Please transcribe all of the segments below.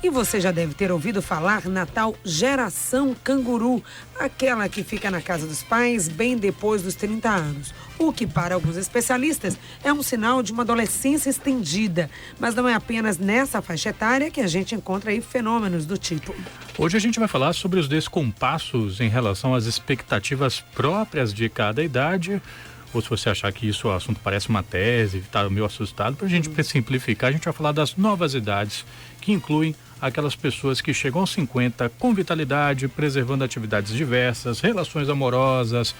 E você já deve ter ouvido falar na tal geração canguru, aquela que fica na casa dos pais bem depois dos 30 anos. O que, para alguns especialistas, é um sinal de uma adolescência estendida. Mas não é apenas nessa faixa etária que a gente encontra aí fenômenos do tipo. Hoje a gente vai falar sobre os descompassos em relação às expectativas próprias de cada idade. Ou se você achar que isso, o assunto parece uma tese, está meio assustado, para a gente simplificar, a gente vai falar das novas idades, que incluem aquelas pessoas que chegam aos 50 com vitalidade, preservando atividades diversas, relações amorosas,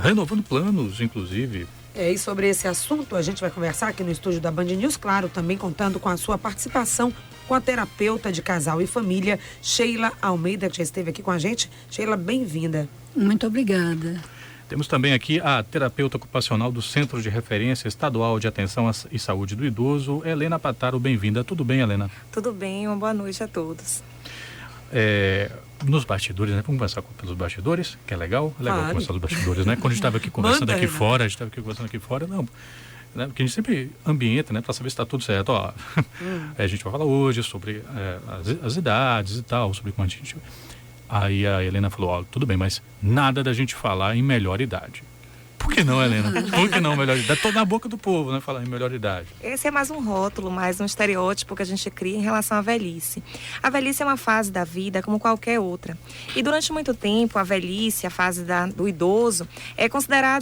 renovando planos, inclusive. E sobre esse assunto a gente vai conversar aqui no estúdio da Band News, claro, também contando com a sua participação com a terapeuta de casal e família, Sheila Almeida, que já esteve aqui com a gente. Sheila, bem-vinda. Muito obrigada. Temos também aqui a terapeuta ocupacional do Centro de Referência Estadual de Atenção e Saúde do Idoso, Helena Pataro. Bem-vinda. Tudo bem, Helena? Tudo bem, uma boa noite a todos. Nos bastidores, né? Vamos começar pelos bastidores, que é legal. É legal começar pelos bastidores, né? Quando a gente estava aqui conversando aqui fora, não... Né? Porque a gente sempre ambienta, né? Para saber se está tudo certo. Ó, a gente vai falar hoje sobre as idades e tal, sobre como a gente... Aí a Helena falou, ó, tudo bem, mas nada da gente falar em melhor idade. Por que não, Helena? Por que não melhor idade? Tô na boca do povo, né? Falar em melhor idade. Esse é mais um rótulo, mais um estereótipo que a gente cria em relação à velhice. A velhice é uma fase da vida como qualquer outra. E durante muito tempo, a velhice, a fase do idoso,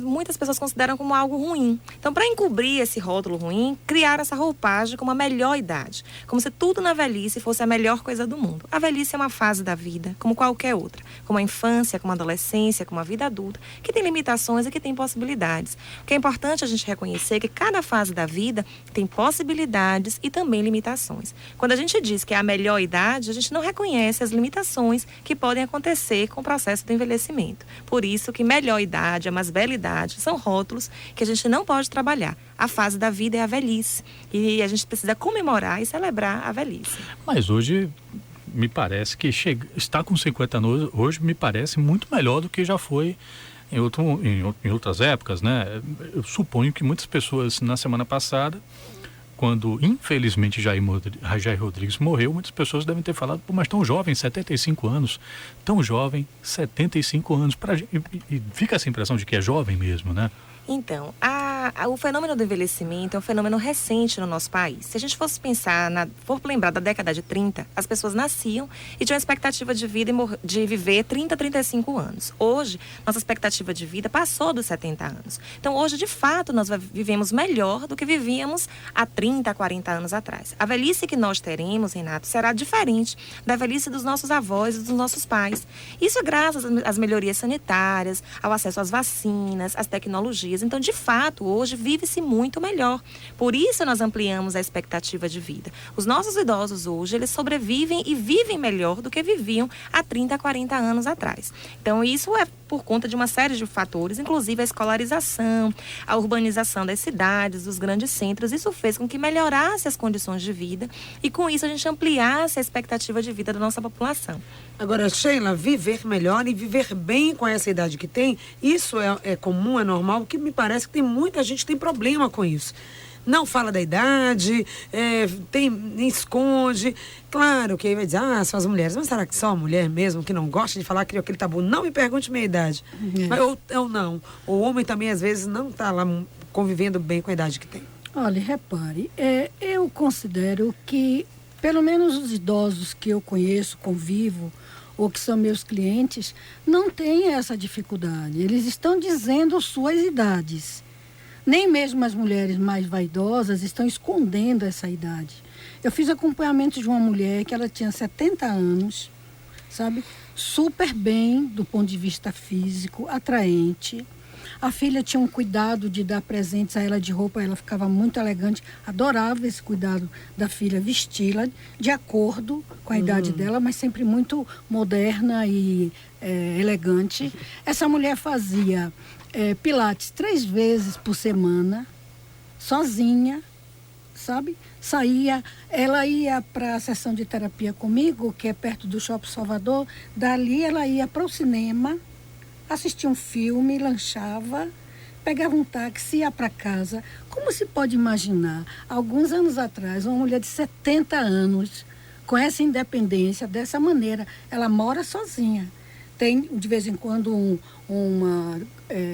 muitas pessoas consideram como algo ruim. Então, para encobrir esse rótulo ruim, criaram essa roupagem como a melhor idade. Como se tudo na velhice fosse a melhor coisa do mundo. A velhice é uma fase da vida, como qualquer outra. Como a infância, como a adolescência, como a vida adulta, que tem limitações e que tem possibilidades. O que é importante a gente reconhecer é que cada fase da vida tem possibilidades e também limitações. Quando a gente diz que é a melhor idade, a gente não reconhece as limitações que podem acontecer com o processo do envelhecimento. Por isso que melhor idade, a mais bela idade, são rótulos que a gente não pode trabalhar. A fase da vida é a velhice e a gente precisa comemorar e celebrar a velhice. Mas hoje... me parece que estar com 50 anos hoje me parece muito melhor do que já foi em outras épocas, né? Eu suponho que muitas pessoas na semana passada, quando infelizmente Jair Rodrigues morreu, muitas pessoas devem ter falado, pô, mas tão jovem, 75 anos, tão jovem, 75 anos, e fica essa impressão de que é jovem mesmo, né? Então, o fenômeno do envelhecimento é um fenômeno recente no nosso país. Se a gente fosse pensar, for lembrar da década de 30, as pessoas nasciam e tinham a expectativa de vida de viver 30, 35 anos. Hoje, nossa expectativa de vida passou dos 70 anos. Então, hoje, de fato, nós vivemos melhor do que vivíamos há 30, 40 anos atrás. A velhice que nós teremos, Renato, será diferente da velhice dos nossos avós e dos nossos pais. Isso é graças às melhorias sanitárias, ao acesso às vacinas, às tecnologias. Então, de fato, hoje vive-se muito melhor. Por isso, nós ampliamos a expectativa de vida. Os nossos idosos hoje, eles sobrevivem e vivem melhor do que viviam há 30, 40 anos atrás. Então, isso é por conta de uma série de fatores, inclusive a escolarização, a urbanização das cidades, dos grandes centros. Isso fez com que melhorasse as condições de vida e, com isso, a gente ampliasse a expectativa de vida da nossa população. Agora, Sheila, viver melhor e viver bem com essa idade que tem, isso é comum, é normal, porque me parece que tem muita gente que tem problema com isso. Não fala da idade, esconde. Claro que aí vai dizer, são as mulheres. Mas será que só a mulher mesmo que não gosta de falar, criou aquele tabu? Não me pergunte minha idade. Mas, ou não. O homem também, às vezes, não está lá convivendo bem com a idade que tem. Olha, repare, eu considero que, pelo menos os idosos que eu conheço, convivo, ou que são meus clientes, não têm essa dificuldade. Eles estão dizendo suas idades. Nem mesmo as mulheres mais vaidosas estão escondendo essa idade. Eu fiz acompanhamento de uma mulher que ela tinha 70 anos, sabe? Super bem do ponto de vista físico, atraente. A filha tinha um cuidado de dar presentes a ela de roupa, ela ficava muito elegante, adorava esse cuidado da filha, vesti-la de acordo com a idade dela, mas sempre muito moderna e elegante. Essa mulher fazia pilates 3 vezes por semana, sozinha, sabe? Ela ia para a sessão de terapia comigo, que é perto do Shopping Salvador, dali ela ia para o cinema, assistia um filme, lanchava, pegava um táxi e ia para casa. Como se pode imaginar, alguns anos atrás, uma mulher de 70 anos com essa independência, dessa maneira. Ela mora sozinha. Tem, de vez em quando, uma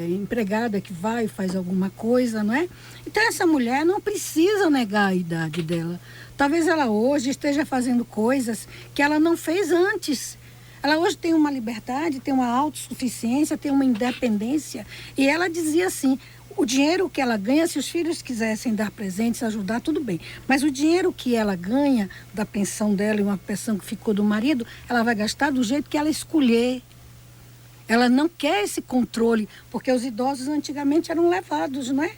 empregada que vai e faz alguma coisa, não é? Então, essa mulher não precisa negar a idade dela. Talvez ela hoje esteja fazendo coisas que ela não fez antes. Ela hoje tem uma liberdade, tem uma autossuficiência, tem uma independência. E ela dizia assim, o dinheiro que ela ganha, se os filhos quisessem dar presentes, ajudar, tudo bem. Mas o dinheiro que ela ganha da pensão dela e uma pensão que ficou do marido, ela vai gastar do jeito que ela escolher. Ela não quer esse controle, porque os idosos antigamente eram levados, não é?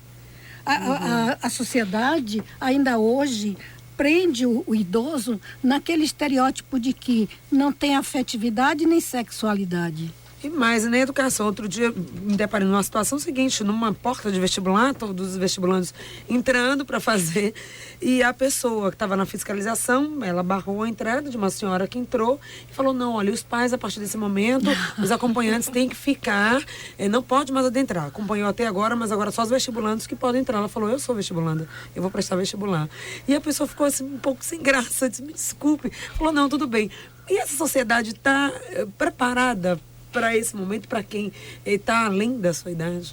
A sociedade, ainda hoje, prende o idoso naquele estereótipo de que não tem afetividade nem sexualidade. E mais, na educação, outro dia me deparei numa situação seguinte, numa porta de vestibular, todos os vestibulandos entrando para fazer, e a pessoa que estava na fiscalização, ela barrou a entrada de uma senhora que entrou e falou, não, olha, os pais, a partir desse momento, os acompanhantes têm que ficar, não pode mais adentrar. Acompanhou até agora, mas agora só os vestibulandos que podem entrar. Ela falou, eu sou vestibulanda, eu vou prestar vestibular. E a pessoa ficou assim, um pouco sem graça, disse, me desculpe. Falou, não, tudo bem. E essa sociedade está preparada para esse momento, para quem está além da sua idade?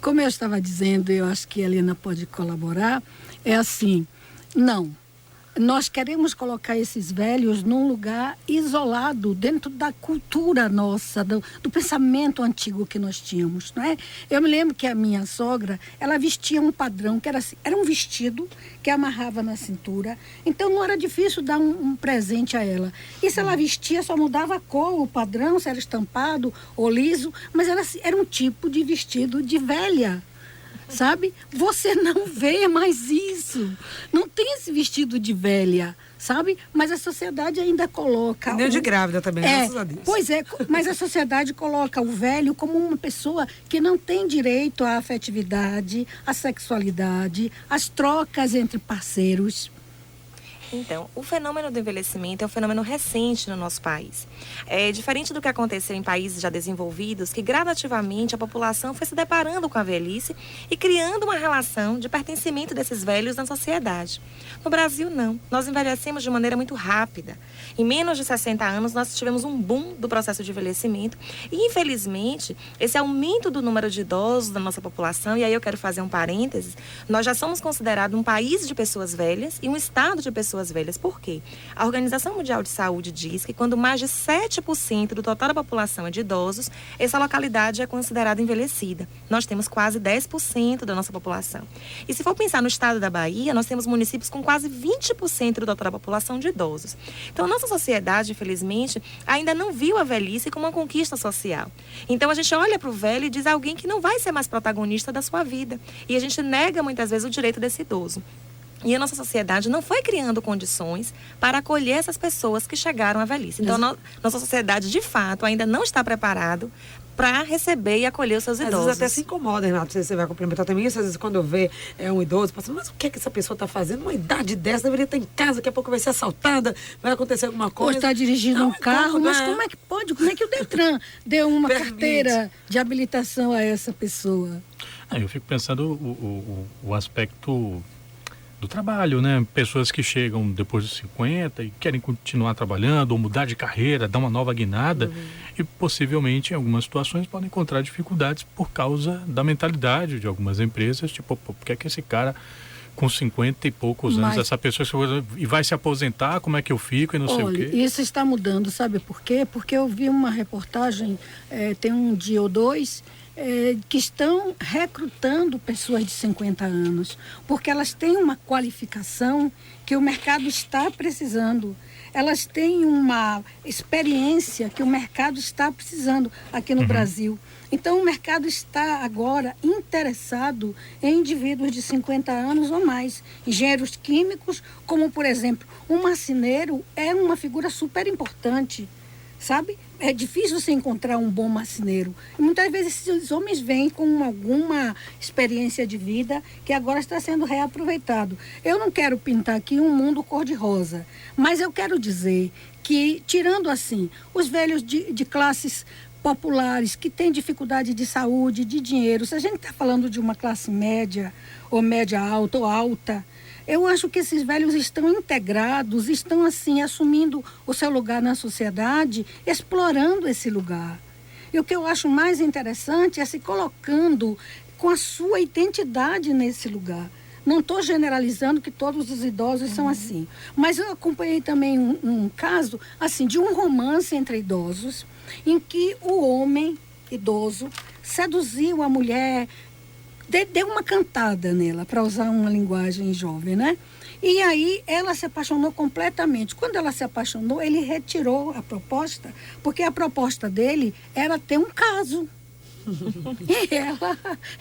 Como eu estava dizendo, eu acho que a Helena pode colaborar, é assim, não. Nós queremos colocar esses velhos num lugar isolado, dentro da cultura nossa, do pensamento antigo que nós tínhamos, não é? Eu me lembro que a minha sogra, ela vestia um padrão, que era assim, era um vestido que amarrava na cintura, então não era difícil dar um presente a ela. E se ela vestia, só mudava a cor, o padrão, se era estampado ou liso, mas era um tipo de vestido de velha. Sabe? Você não vê mais isso. Não tem esse vestido de velha, sabe? Mas a sociedade ainda coloca... Nem de grávida também, graças a Deus. Pois é, mas a sociedade coloca o velho como uma pessoa que não tem direito à afetividade, à sexualidade, às trocas entre parceiros. Então, o fenômeno do envelhecimento é um fenômeno recente no nosso país. É diferente do que aconteceu em países já desenvolvidos, que gradativamente a população foi se deparando com a velhice e criando uma relação de pertencimento desses velhos na sociedade. No Brasil, não. Nós envelhecemos de maneira muito rápida. Em menos de 60 anos, nós tivemos um boom do processo de envelhecimento e, infelizmente, esse aumento do número de idosos da nossa população, e aí eu quero fazer um parênteses, nós já somos considerados um país de pessoas velhas e um estado de pessoas velhas. Por quê? A Organização Mundial de Saúde diz que quando mais de 7% do total da população é de idosos, essa localidade é considerada envelhecida. Nós temos quase 10% da nossa população. E se for pensar no estado da Bahia, nós temos municípios com quase 20% do total da população de idosos. Então, a nossa sociedade, infelizmente, ainda não viu a velhice como uma conquista social. Então, a gente olha para o velho e diz alguém que não vai ser mais protagonista da sua vida. E a gente nega, muitas vezes, o direito desse idoso. E a nossa sociedade não foi criando condições para acolher essas pessoas que chegaram à velhice. Então, nossa sociedade, de fato, ainda não está preparada para receber e acolher os seus idosos. Às vezes até se incomoda, Renato, você vai complementar também isso. Às vezes quando eu vejo um idoso, penso, mas o que é que essa pessoa está fazendo? Uma idade dessa, deveria estar em casa, daqui a pouco vai ser assaltada, vai acontecer alguma coisa. Ou está dirigindo um carro, mas como é que pode? Como é que o Detran deu uma carteira de habilitação a essa pessoa? Eu fico pensando o aspecto do trabalho, né? Pessoas que chegam depois dos 50 e querem continuar trabalhando ou mudar de carreira, dar uma nova guinada e possivelmente em algumas situações podem encontrar dificuldades por causa da mentalidade de algumas empresas, tipo, por que é que esse cara com 50 e poucos anos, essa pessoa e vai se aposentar, como é que eu fico e não sei o quê? Isso está mudando, sabe por quê? Porque eu vi uma reportagem, tem um dia ou dois, que estão recrutando pessoas de 50 anos, porque elas têm uma qualificação que o mercado está precisando. Elas têm uma experiência que o mercado está precisando aqui no Brasil. Então, o mercado está agora interessado em indivíduos de 50 anos ou mais. Engenheiros químicos, como, por exemplo, um marceneiro é uma figura super importante, sabe? É difícil você encontrar um bom marceneiro. E muitas vezes esses homens vêm com alguma experiência de vida que agora está sendo reaproveitado. Eu não quero pintar aqui um mundo cor-de-rosa, mas eu quero dizer que, tirando assim, os velhos de classes populares que têm dificuldade de saúde, de dinheiro, se a gente está falando de uma classe média, ou média alta, ou alta, Eu acho que esses velhos estão integrados, estão assim, assumindo o seu lugar na sociedade, explorando esse lugar. E o que eu acho mais interessante é se colocando com a sua identidade nesse lugar. Não estou generalizando que todos os idosos são assim. Mas eu acompanhei também um caso assim, de um romance entre idosos, em que o homem idoso seduziu a mulher, deu uma cantada nela, para usar uma linguagem jovem, né? E aí ela se apaixonou completamente. Quando ela se apaixonou, ele retirou a proposta, porque a proposta dele era ter um caso. E ela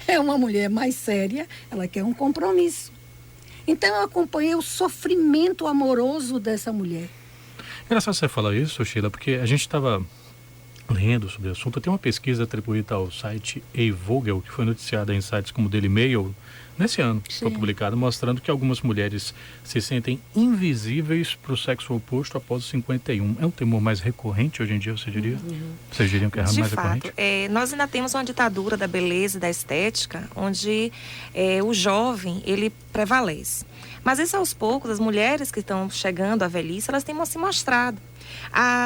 é uma mulher mais séria, ela quer um compromisso. Então eu acompanhei o sofrimento amoroso dessa mulher. Engraçado você falar isso, Sheila, porque a gente estava lendo sobre o assunto. Tem uma pesquisa atribuída ao site A-Vogel, que foi noticiada em sites como Daily Mail, nesse ano. Sim. Foi publicado, mostrando que algumas mulheres se sentem invisíveis para o sexo oposto após os 51. É um temor mais recorrente hoje em dia, você diria? Vocês diriam que é mais recorrente? Nós ainda temos uma ditadura da beleza e da estética, onde o jovem, ele prevalece. Mas isso, aos poucos, as mulheres que estão chegando à velhice, elas têm se mostrado.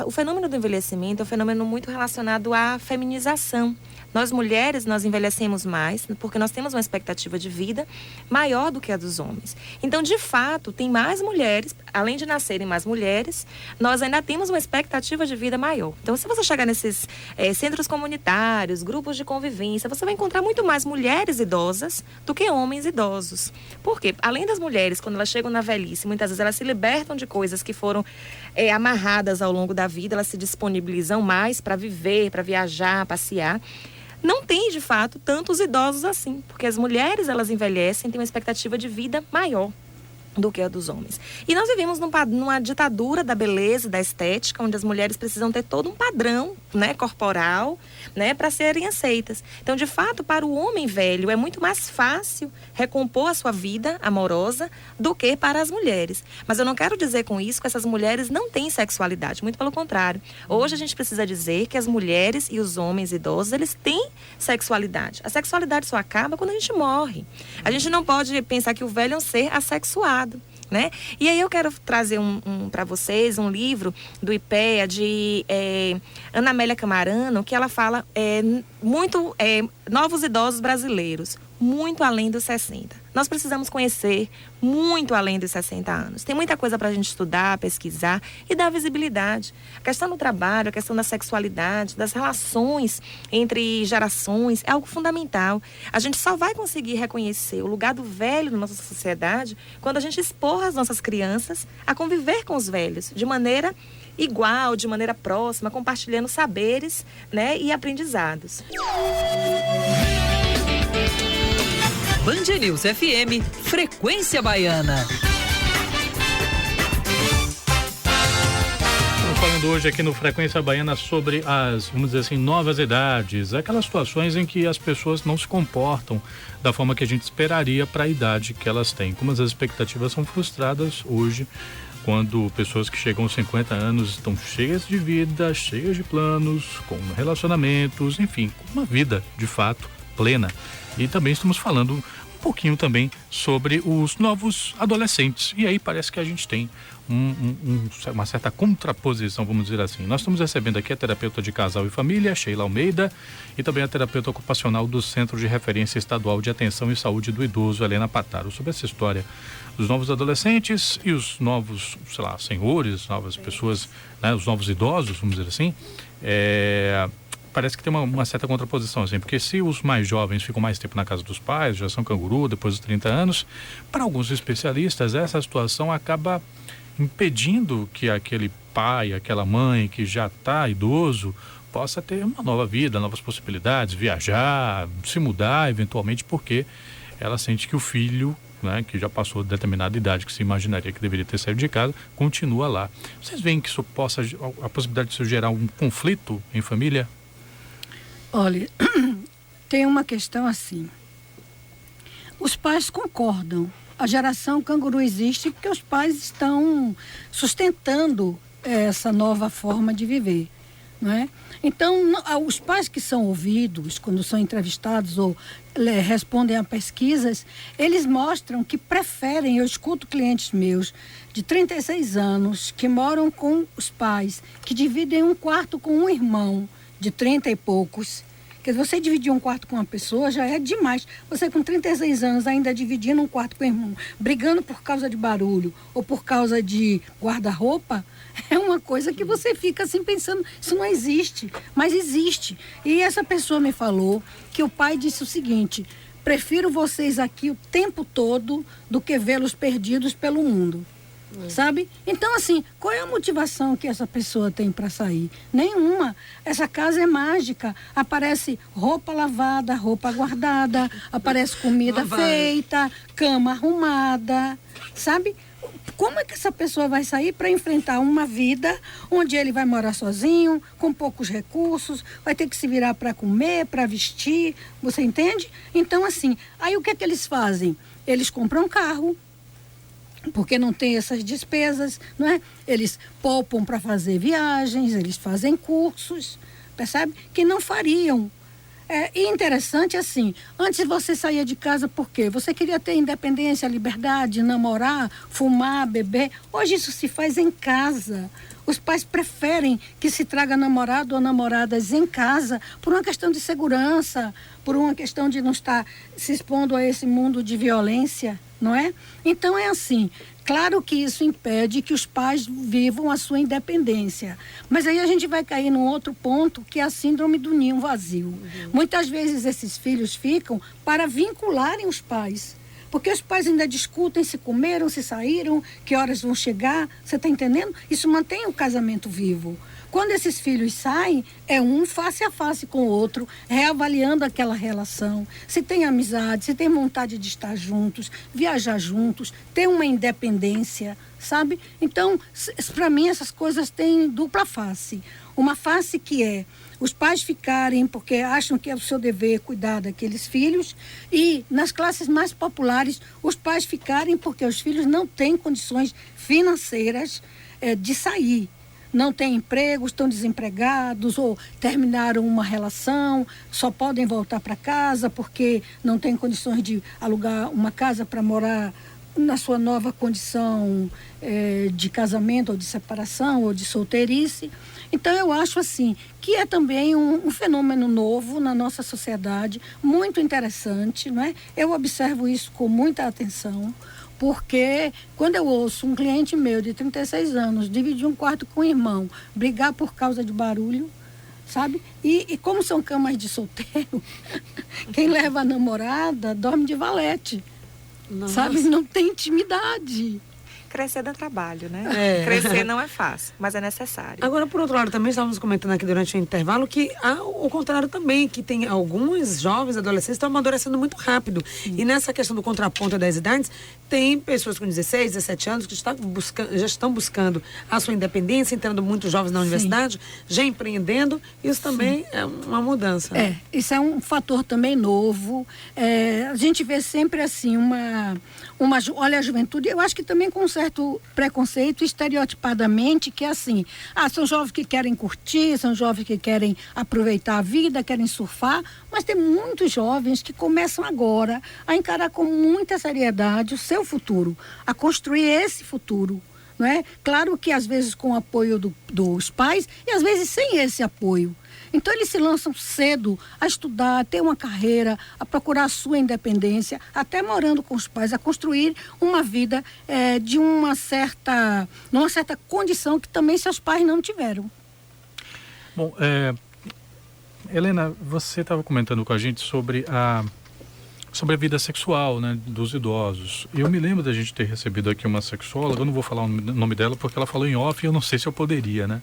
O fenômeno do envelhecimento é um fenômeno muito relacionado à feminização. Nós mulheres, nós envelhecemos mais porque nós temos uma expectativa de vida maior do que a dos homens. Então, de fato, tem mais mulheres, além de nascerem mais mulheres, nós ainda temos uma expectativa de vida maior. Então, se você chegar nesses centros comunitários, grupos de convivência, você vai encontrar muito mais mulheres idosas do que homens idosos. Por quê? Além das mulheres, quando elas chegam na velhice, muitas vezes elas se libertam de coisas que foram amarradas ao longo da vida, elas se disponibilizam mais para viver, para viajar, passear. Não tem, de fato, tantos idosos assim, porque as mulheres, elas envelhecem, têm uma expectativa de vida maior do que a dos homens. E nós vivemos numa ditadura da beleza, da estética, onde as mulheres precisam ter todo um padrão, né, corporal, né, para serem aceitas. Então, de fato, para o homem velho é muito mais fácil recompor a sua vida amorosa do que para as mulheres. Mas eu não quero dizer com isso que essas mulheres não têm sexualidade, muito pelo contrário. Hoje a gente precisa dizer que as mulheres e os homens idosos, eles têm sexualidade. A sexualidade só acaba quando a gente morre. A gente não pode pensar que o velho é um ser assexuado, né? E aí eu quero trazer para vocês um livro do IPEA de Ana Amélia Camarano, que ela fala novos idosos brasileiros, muito além dos 60. Nós precisamos conhecer muito além dos 60 anos. Tem muita coisa para a gente estudar, pesquisar e dar visibilidade. A questão do trabalho, a questão da sexualidade, das relações entre gerações é algo fundamental. A gente só vai conseguir reconhecer o lugar do velho na nossa sociedade quando a gente expor as nossas crianças a conviver com os velhos de maneira igual, de maneira próxima, compartilhando saberes, né, e aprendizados. Band News FM, Frequência Baiana. Estamos falando hoje aqui no Frequência Baiana sobre as, vamos dizer assim, novas idades, aquelas situações em que as pessoas não se comportam da forma que a gente esperaria para a idade que elas têm. Como as expectativas são frustradas hoje, quando pessoas que chegam aos 50 anos estão cheias de vida, cheias de planos, com relacionamentos, enfim, com uma vida, de fato, plena. E também estamos falando um pouquinho também sobre os novos adolescentes. E aí parece que a gente tem uma certa contraposição, vamos dizer assim. Nós estamos recebendo aqui a terapeuta de casal e família, Sheila Almeida, e também a terapeuta ocupacional do Centro de Referência Estadual de Atenção e Saúde do Idoso, Helena Pataro, sobre essa história dos novos adolescentes e os novos, sei lá, senhores, novas pessoas, né, os novos idosos, vamos dizer assim. Parece que tem uma certa contraposição, assim, porque se os mais jovens ficam mais tempo na casa dos pais, já são canguru, depois dos 30 anos, para alguns especialistas, essa situação acaba impedindo que aquele pai, aquela mãe que já está idoso, possa ter uma nova vida, novas possibilidades, viajar, se mudar eventualmente, porque ela sente que o filho, né, que já passou de determinada idade, que se imaginaria que deveria ter saído de casa, continua lá. Vocês veem que isso possa, a possibilidade de isso gerar um conflito em família? Olha, tem uma questão assim. Os pais concordam. A geração canguru existe porque os pais estão sustentando essa nova forma de viver. não é? Então, os pais que são ouvidos, quando são entrevistados ou respondem a pesquisas, eles mostram que preferem, eu escuto clientes meus de 36 anos que moram com os pais, que dividem um quarto com um irmão de 30 e poucos. Porque você dividir um quarto com uma pessoa já é demais. Você com 36 anos ainda dividindo um quarto com o irmão, brigando por causa de barulho ou por causa de guarda-roupa, é uma coisa que você fica assim pensando, isso não existe, mas existe. E essa pessoa me falou que o pai disse o seguinte: prefiro vocês aqui o tempo todo do que vê-los perdidos pelo mundo. Sabe? Então, assim, qual é a motivação que essa pessoa tem para sair? Nenhuma. Essa casa é mágica. Aparece roupa lavada, roupa guardada, aparece comida feita, cama arrumada, sabe? Como é que essa pessoa vai sair para enfrentar uma vida onde ele vai morar sozinho, com poucos recursos, vai ter que se virar para comer, para vestir, você entende? Então, assim, aí o que é que eles fazem? Eles compram um carro, porque não tem essas despesas, não é? Eles poupam para fazer viagens, eles fazem cursos, percebe? Que não fariam. E interessante assim, antes você saía de casa por quê? Você queria ter independência, liberdade, namorar, fumar, beber. Hoje isso se faz em casa. Os pais preferem que se traga namorado ou namoradas em casa por uma questão de segurança, por uma questão de não estar se expondo a esse mundo de violência, não é? Então é assim, claro que isso impede que os pais vivam a sua independência, mas aí a gente vai cair num outro ponto, que é a síndrome do ninho vazio. Muitas vezes esses filhos ficam para vincularem os pais, porque os pais ainda discutem se comeram, se saíram, que horas vão chegar, você está entendendo? Isso mantém o casamento vivo. Quando esses filhos saem, é um face a face com o outro, reavaliando aquela relação. Se tem amizade, se tem vontade de estar juntos, viajar juntos, ter uma independência, sabe? Então, para mim, essas coisas têm dupla face. Uma face que é os pais ficarem porque acham que é o seu dever cuidar daqueles filhos, e nas classes mais populares, os pais ficarem porque os filhos não têm condições financeiras de sair. Não têm emprego, estão desempregados ou terminaram uma relação, só podem voltar para casa porque não têm condições de alugar uma casa para morar na sua nova condição de casamento ou de separação ou de solteirice. Então eu acho assim que é também um fenômeno novo na nossa sociedade, muito interessante, não é? Eu observo isso com muita atenção, porque quando eu ouço um cliente meu de 36 anos dividir um quarto com o irmão, brigar por causa de barulho, sabe? E como são camas de solteiro, quem leva a namorada dorme de valete, sabe? Não tem intimidade. Crescer dá trabalho, né? Crescer não é fácil, mas é necessário. Agora, por outro lado, também estávamos comentando aqui durante o intervalo que há o contrário também, que tem alguns jovens, adolescentes, que estão amadurecendo muito rápido. E nessa questão do contraponto das idades, tem pessoas com 16, 17 anos que já estão buscando a sua independência, entrando muito jovens na universidade, já empreendendo. Isso também é uma mudança. Isso é um fator também novo. A gente vê sempre assim, olha a juventude, eu acho que também com um certo preconceito, estereotipadamente, que é assim, são jovens que querem curtir, são jovens que querem aproveitar a vida, querem surfar, mas tem muitos jovens que começam agora a encarar com muita seriedade o seu futuro, a construir esse futuro, não é? Claro que às vezes com o apoio dos pais e às vezes sem esse apoio. Então eles se lançam cedo a estudar, a ter uma carreira, a procurar a sua independência, até morando com os pais, a construir uma vida numa certa condição que também seus pais não tiveram. Bom, Helena, você estava comentando com a gente sobre a vida sexual, né, dos idosos. Eu me lembro da gente ter recebido aqui uma sexóloga, eu não vou falar o nome dela porque ela falou em off e eu não sei se eu poderia, né?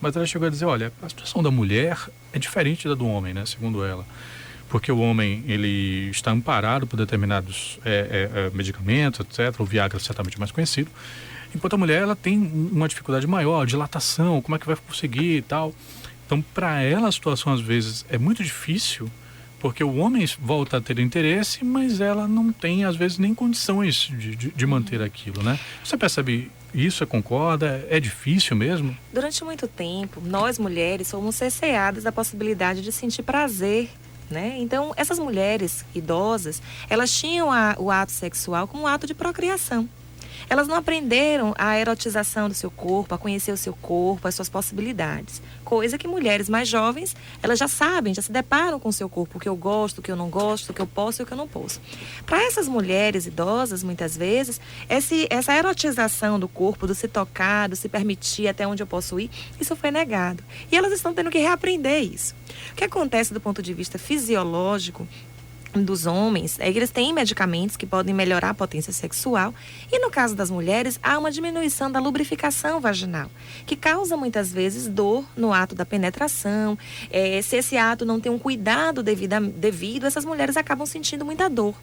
Mas ela chegou a dizer, olha, a situação da mulher é diferente da do homem, né, segundo ela. Porque o homem, ele está amparado por determinados medicamentos, etc. O Viagra é certamente mais conhecido. Enquanto a mulher, ela tem uma dificuldade maior, dilatação, como é que vai conseguir e tal. Então, para ela, a situação, às vezes, é muito difícil, porque o homem volta a ter interesse, mas ela não tem, às vezes, nem condições de manter aquilo, né? Você percebe Isso concorda? É difícil mesmo? Durante muito tempo, nós mulheres fomos cerceadas da possibilidade de sentir prazer, né? Então, essas mulheres idosas, elas tinham o ato sexual como um ato de procriação. Elas não aprenderam a erotização do seu corpo, a conhecer o seu corpo, as suas possibilidades. Coisa que mulheres mais jovens, elas já sabem, já se deparam com o seu corpo, o que eu gosto, o que eu não gosto, o que eu posso e o que eu não posso. Para essas mulheres idosas, muitas vezes, essa erotização do corpo, do se tocar, do se permitir até onde eu posso ir, isso foi negado. E elas estão tendo que reaprender isso. O que acontece do ponto de vista fisiológico dos homens é que eles têm medicamentos que podem melhorar a potência sexual, e no caso das mulheres há uma diminuição da lubrificação vaginal, que causa muitas vezes dor no ato da penetração. Se esse ato não tem um cuidado devido, essas mulheres acabam sentindo muita dor.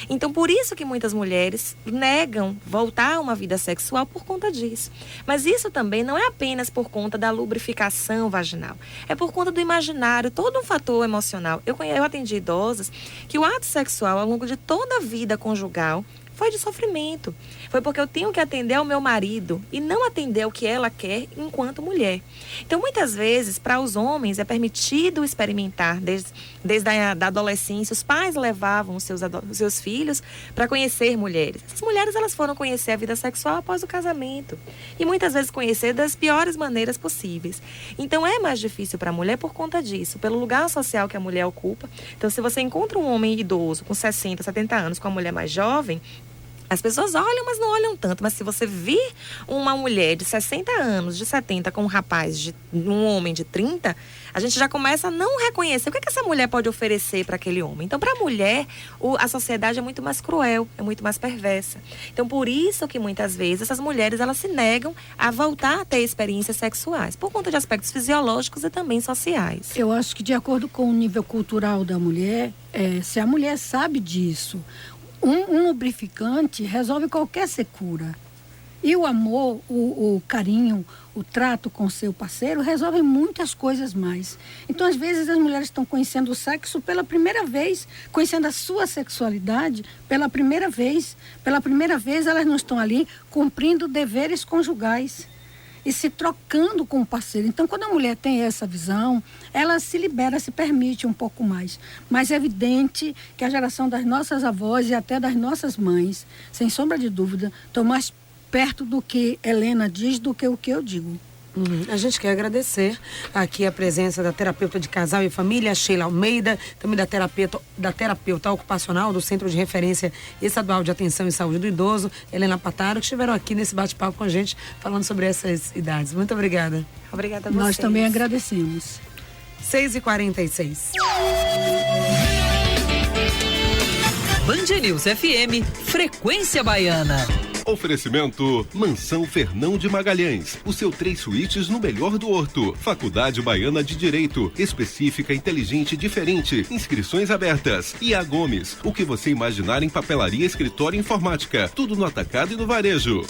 Então, por isso que muitas mulheres negam voltar a uma vida sexual por conta disso. Mas isso também não é apenas por conta da lubrificação vaginal, é por conta do imaginário, todo um fator emocional. Eu atendi idosas que o ato sexual ao longo de toda a vida conjugal foi de sofrimento. Foi porque eu tenho que atender ao meu marido e não atender ao que ela quer enquanto mulher. Então, muitas vezes, para os homens é permitido experimentar desde a da adolescência. Os pais levavam os seus filhos para conhecer mulheres. Essas mulheres, elas foram conhecer a vida sexual após o casamento. E muitas vezes conhecer das piores maneiras possíveis. Então, é mais difícil para a mulher por conta disso, pelo lugar social que a mulher ocupa. Então, se você encontra um homem idoso com 60, 70 anos com a mulher mais jovem, as pessoas olham, mas não olham tanto. Mas se você vir uma mulher de 60 anos, de 70, com um homem de 30, a gente já começa a não reconhecer o que essa mulher pode oferecer para aquele homem. Então, para a mulher, a sociedade é muito mais cruel, é muito mais perversa. Então, por isso que muitas vezes essas mulheres, elas se negam a voltar a ter experiências sexuais, por conta de aspectos fisiológicos e também sociais. Eu acho que, de acordo com o nível cultural da mulher, se a mulher sabe disso, um lubrificante resolve qualquer secura. E o amor, o carinho, o trato com seu parceiro resolve muitas coisas mais. Então, às vezes, as mulheres estão conhecendo o sexo pela primeira vez, conhecendo a sua sexualidade pela primeira vez. Pela primeira vez, elas não estão ali cumprindo deveres conjugais e se trocando com o parceiro. Então, quando a mulher tem essa visão, ela se libera, se permite um pouco mais. Mas é evidente que a geração das nossas avós e até das nossas mães, sem sombra de dúvida, estão mais perto do que Helena diz do que o que eu digo. A gente quer agradecer aqui a presença da terapeuta de casal e família, Sheila Almeida, também da terapeuta ocupacional do Centro de Referência Estadual de Atenção e Saúde do Idoso, Helena Pataro, que estiveram aqui nesse bate-papo com a gente, falando sobre essas idades. Muito obrigada. Obrigada a vocês. Nós também agradecemos. 6h46. Band News FM, Frequência Baiana. Oferecimento Mansão Fernão de Magalhães, o seu 3 suítes no melhor do Horto. Faculdade Baiana de Direito, específica, inteligente e diferente. Inscrições abertas. E a Gomes, o que você imaginar em papelaria, escritório e informática. Tudo no atacado e no varejo.